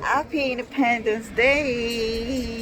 Happy Independence Day!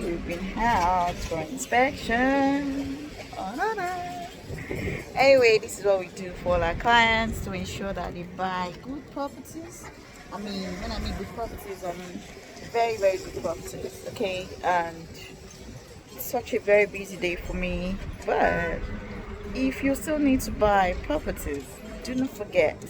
We've been out for inspection. Oh, no, no. Anyway, this is what we do for all our clients to ensure that they buy good properties. I mean, when I mean good properties, I mean very, very good properties. Okay, and it's such a very busy day for me. But if you still need to buy properties, do not forget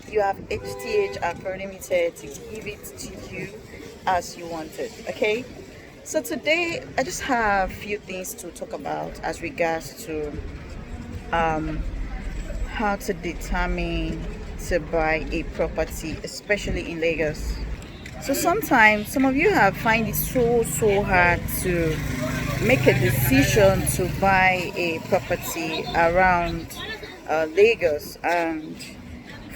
you have HTH Unlimited to give it to you as you want it. Okay, so today I just have a few things to talk about as regards to um, how to determine to buy a property, especially in Lagos. So sometimes some of you have find it so hard to make a decision to buy a property around Lagos. And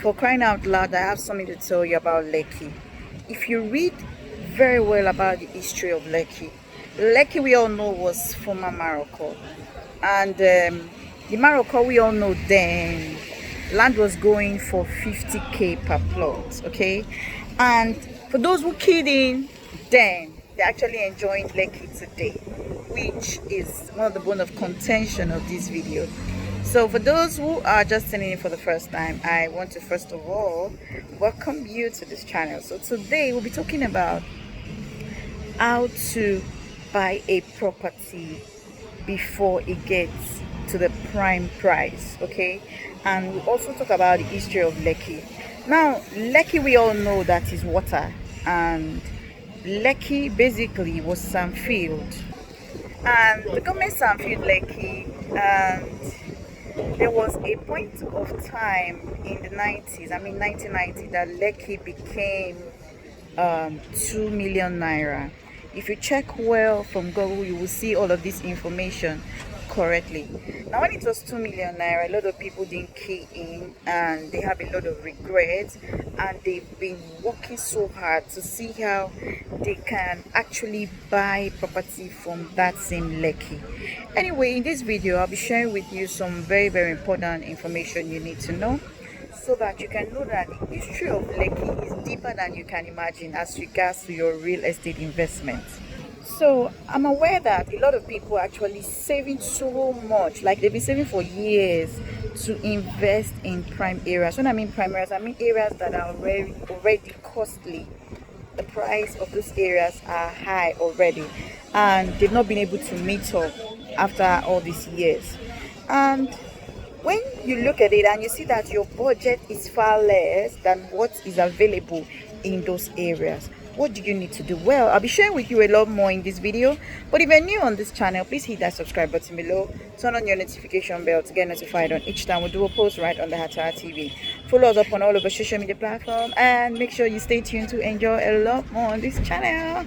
for crying out loud, I have something to tell you about Lekki. If you read very well about the history of Lekki, Lekki we all know was former Maroko, and the Maroko we all know then land was going for 50k per plot. Okay, and for those who kidding, then they're actually enjoying Lekki today, which is one of the bone of contention of this video. So for those who are just tuning in for the first time, I want to first of all welcome you to this channel. So today we'll be talking about how to buy a property before it gets to the prime price. Okay, and we'll also talk about the history of Lekki. Now Lekki we all know that is water, and Lekki basically was sandfield, and the government sandfield Lekki, and there was a point of time in the 90s, I mean 1990, that Lekki became 2 million naira. If you check well from Google, you will see all of this information correctly. Now when it was 2 million naira, a lot of people didn't key in and they have a lot of regrets, and they've been working so hard to see how they can actually buy property from that same Lekki. Anyway, in this video I'll be sharing with you some very important information you need to know, so that you can know that the history of Lekki is deeper than you can imagine as regards to your real estate investment. So I'm aware that a lot of people are actually saving so much, like they've been saving for years to invest in prime areas. When I mean prime areas, I mean areas that are already costly. The price of those areas are high already, and they've not been able to meet up after all these years. And when you look at it and you see that your budget is far less than what is available in those areas, what do you need to do? Well, I'll be sharing with you a lot more in this video, but if you're new on this channel, please hit that subscribe button below, turn on your notification bell to get notified on each time we do a post right on the Hatara TV. Follow us up on all of our social media platforms, and make sure you stay tuned to enjoy a lot more on this channel.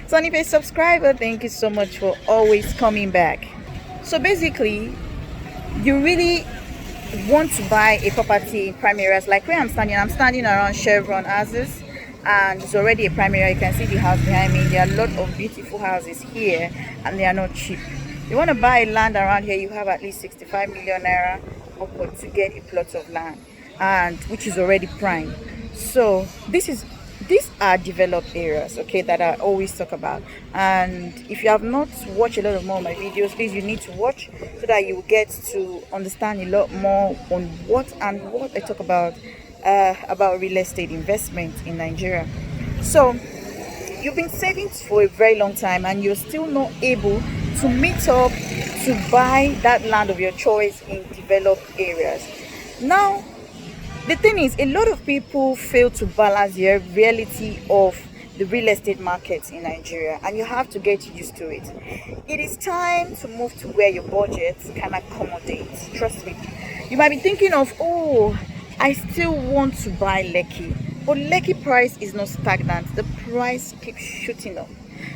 So if you're a subscriber, thank you so much for always coming back. So basically, you really want to buy a property in prime areas. Like where I'm standing around Chevron houses, and it's already a prime area. You can see the house behind me. There are a lot of beautiful houses here, and they are not cheap. You want to buy land around here, you have at least 65 million naira upward to get a plot of land, and which is already prime. So these are developed areas, okay, that I always talk about. And if you have not watched a lot of more of my videos, please, you need to watch, so that you will get to understand a lot more on what I talk about real estate investment in Nigeria. So you've been saving for a very long time, and you're still not able to meet up to buy that land of your choice in developed areas. Now the thing is, a lot of people fail to balance the reality of the real estate market in Nigeria, and you have to get used to it. It is time to move to where your budget can accommodate. Trust me. You might be thinking of, oh, I still want to buy Lekki, but Lekki price is not stagnant. The price keeps shooting up.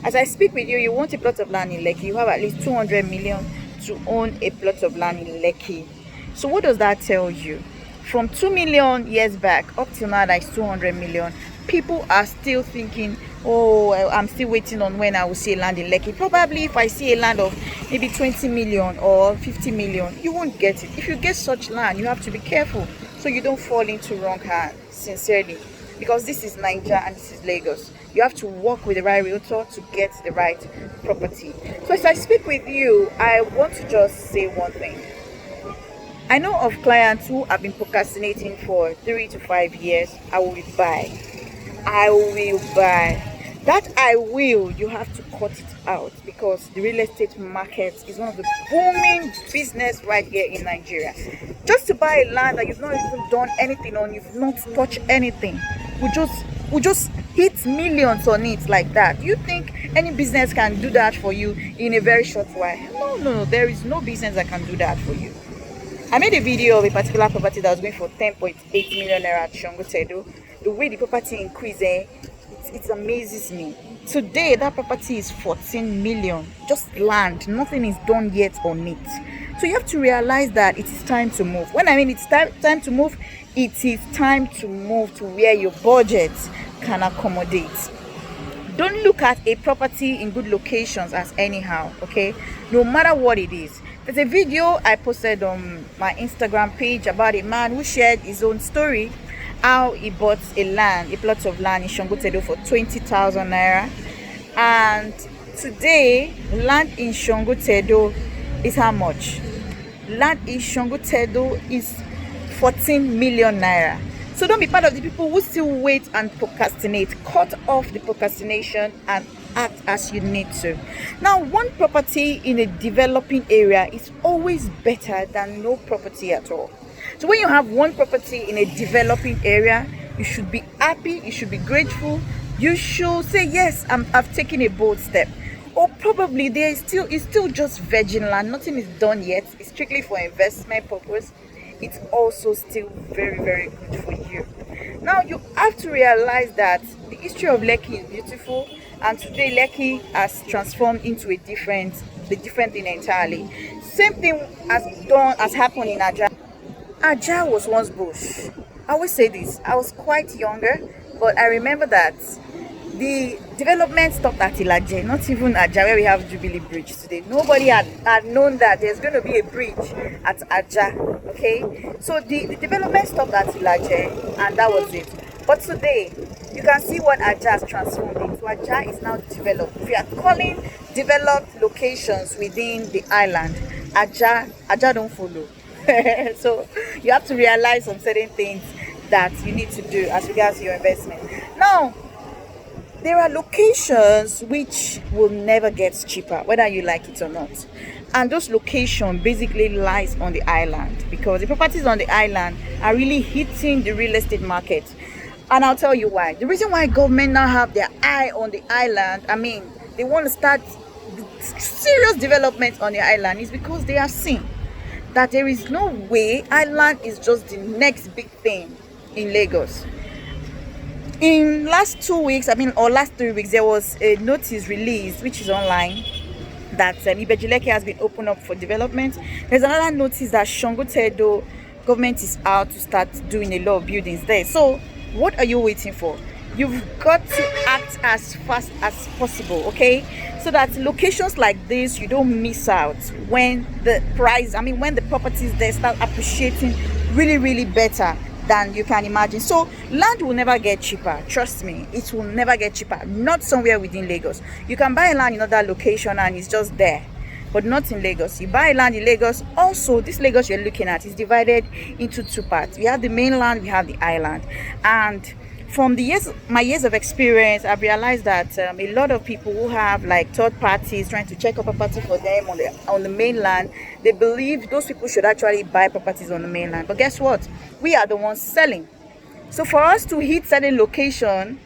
As I speak with you, you want a plot of land in Lekki, you have at least 200 million to own a plot of land in Lekki. So what does that tell you? From 2 million years back up till now, that's 200 million. People are still thinking, oh, I'm still waiting on when I will see a land in Lekki. Probably if I see a land of maybe 20 million or 50 million, you won't get it. If you get such land, you have to be careful so you don't fall into wrong hands. Sincerely, because this is Nigeria and this is Lagos. You have to work with the right realtor to get the right property. So as I speak with you, I want to just say one thing. I know of clients who have been procrastinating for 3 to 5 years. I will buy. That I will, you have to cut it out, because the real estate market is one of the booming business right here in Nigeria. Just to buy a land that you've not even done anything on, you've not touched anything, we just hit millions on it like that. You think any business can do that for you in a very short while? No, there is no business that can do that for you. I made a video of a particular property that was going for 10.8 million naira at Shongotedo. The way the property increased, it amazes me. Today, that property is 14 million. Just land. Nothing is done yet on it. So you have to realize that it is time to move. When I mean it's time to move, it is time to move to where your budget can accommodate. Don't look at a property in good locations as anyhow, okay? No matter what it is. There's a video I posted on my Instagram page about a man who shared his own story, how he bought a plot of land in Shongotedo for 20,000 naira. And today, land in Shongotedo is how much? Land in Shongotedo is 14 million naira. So don't be part of the people who still wait and procrastinate. Cut off the procrastination and act as you need to. Now, one property in a developing area is always better than no property at all. So when you have one property in a developing area, you should be happy, you should be grateful, you should say, yes, I've taken a bold step. Or probably it's still just virgin land, nothing is done yet, it's strictly for investment purpose. It's also still very, very good for you. Now you have to realize that the history of Lekki is beautiful, and today Lekki has transformed into a different thing entirely. Same thing has happened in Aja. Aja was once bush. I always say this. I was quite younger, but I remember that the development stopped at Ilaje, not even Aja, where we have Jubilee Bridge today. Nobody had known that there's going to be a bridge at Aja, okay? So the development stopped at Ilaje, and that was it. But today, you can see what Aja has transformed into. Aja is now developed. If you are calling developed locations within the island, Aja don't follow. So you have to realize some certain things that you need to do as regards your investment. Now, there are locations which will never get cheaper, whether you like it or not. And those locations basically lies on the island, because the properties on the island are really hitting the real estate market. And I'll tell you why. The reason why government now have their eye on the island, I mean, they want to start serious development on the island, is because they are seeing that there is no way island is just the next big thing in Lagos. In last 2 weeks, last 3 weeks, there was a notice released, which is online, that Ibejileke has been opened up for development. There's another notice that Shongotedo government is out to start doing a lot of buildings there. So what are you waiting for? You've got to act as fast as possible, okay? So that locations like this, you don't miss out when the properties there start appreciating really, really better than you can imagine. So land will never get cheaper. Trust me, it will never get cheaper. Not somewhere within Lagos. You can buy land in another location and it's just there, but not in Lagos. You buy land in Lagos. Also, this Lagos you're looking at is divided into two parts. We have the mainland, we have the island. And from my years of experience, I've realized that a lot of people who have like third parties trying to check up property for them on the mainland, they believe those people should actually buy properties on the mainland. But guess what? We are the ones selling. So for us to hit certain location,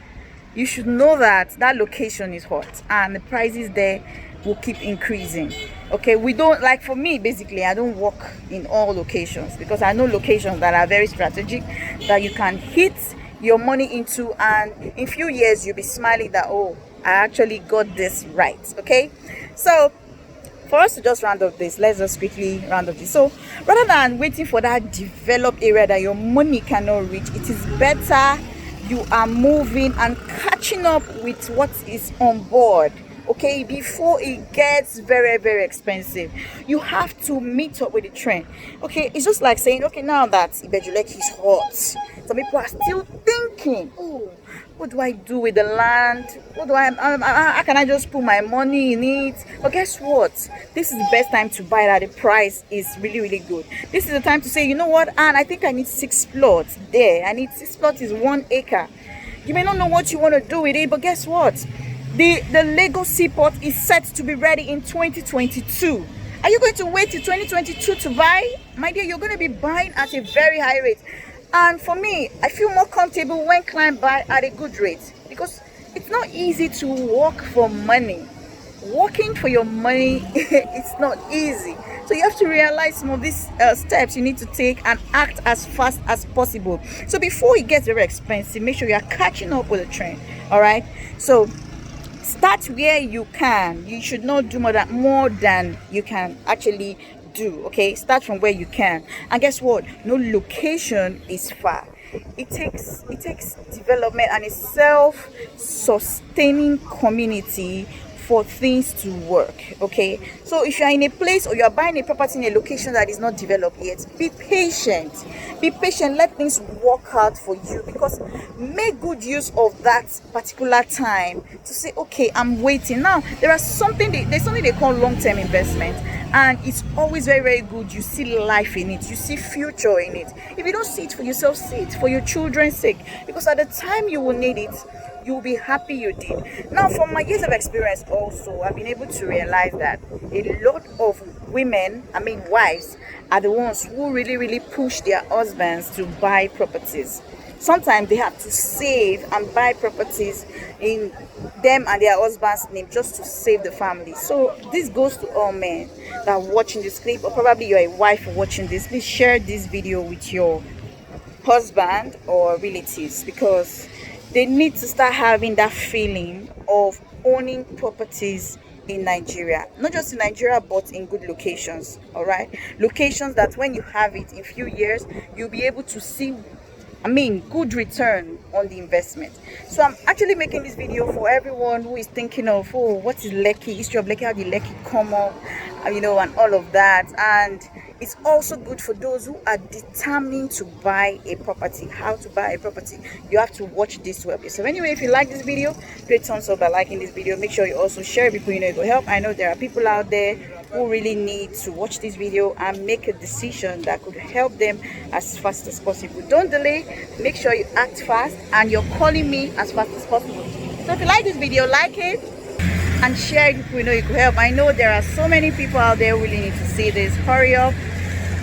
you should know that location is hot and the prices there will keep increasing. Okay, we don't, like for me basically, I don't work in all locations, because I know locations that are very strategic that you can hit your money into, and in few years you'll be smiling that, oh, I actually got this right. Okay, so for us to just round up this, let's just quickly round up this. So rather than waiting for that developed area that your money cannot reach, it is better you are moving and catching up with what is on board okay, before it gets very, very expensive. You have to meet up with the trend. Okay, it's just like saying, okay, now that Ibejulek is hot, some people are still thinking, oh, what do I do with the land? What do how can I just put my money in it? But guess what? This is the best time to buy that. The price is really, really good. This is the time to say, you know what, and I think I need 6 plots there. I need 6 plots is 1 acre. You may not know what you want to do with it, but guess what? The Lagos Seaport is set to be ready in 2022. Are you going to wait till 2022 to buy? My dear, you're going to be buying at a very high rate. And for me, I feel more comfortable when clients buy at a good rate, because it's not easy to work for money. Working for your money, it's not easy. So you have to realize some of these steps you need to take and act as fast as possible. So before it gets very expensive, make sure you are catching up with the trend. All right. So start where you can. You should not do more than you can actually do. Okay, start from where you can. And guess what? No location is far. It takes development and a self-sustaining community for things to work. Okay, so if you're in a place or you're buying a property in a location that is not developed yet, be patient. Let things work out for you, because make good use of that particular time to say, okay, I'm waiting. Now there's something they call long-term investment, and it's always very, very good. You see life in it, you see future in it. If you don't see it for yourself, see it for your children's sake, because at the time you will need it, you'll be happy you did. Now, from my years of experience also, I've been able to realize that a lot of wives are the ones who really, really push their husbands to buy properties. Sometimes they have to save and buy properties in them and their husband's name just to save the family. So this goes to all men that are watching this clip, or probably you're a wife watching this. Please share this video with your husband or relatives, because they need to start having that feeling of owning properties in Nigeria. Not just in Nigeria, but in good locations. All right, locations that when you have it in few years, you'll be able to see good return on the investment. So I'm actually making this video for everyone who is thinking of, oh, what is Lekki, history of Lekki, how did Lekki come up, and all of that. And it's also good for those who are determined to buy a property. How to buy a property, you have to watch this web. So anyway, if you like this video, please thumbs up by liking this video. Make sure you also share people it will help. I know there are people out there who really need to watch this video and make a decision that could help them as fast as possible. Don't delay, make sure you act fast, and you're calling me as fast as possible. So if you like this video, like it and share it if you it could help. I know there are so many people out there who really need to see this. Hurry up,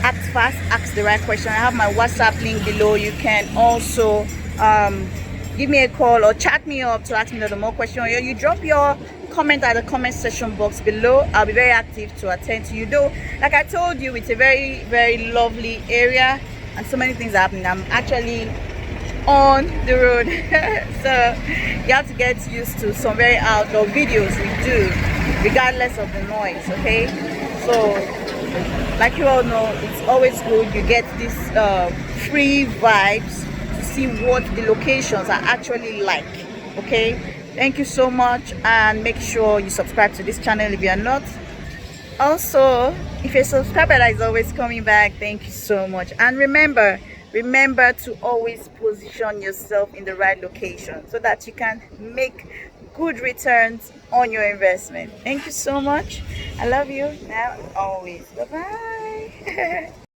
act fast, ask the right question. I have my WhatsApp link below. You can also give me a call or chat me up to ask me the more questions. You drop your comment at the comment section box below. I'll be very active to attend to you. Though, like I told you, it's a very, very lovely area and so many things are happening. I'm actually on the road so you have to get used to some very outdoor videos we do regardless of the noise. Okay, so like you all know, it's always good you get these free vibes to see what the locations are actually like. Okay, thank you so much, and make sure you subscribe to this channel if you are not. Also, if you're a subscriber that is always coming back, thank you so much. And remember to always position yourself in the right location so that you can make good returns on your investment. Thank you so much. I love you now and always. Bye bye.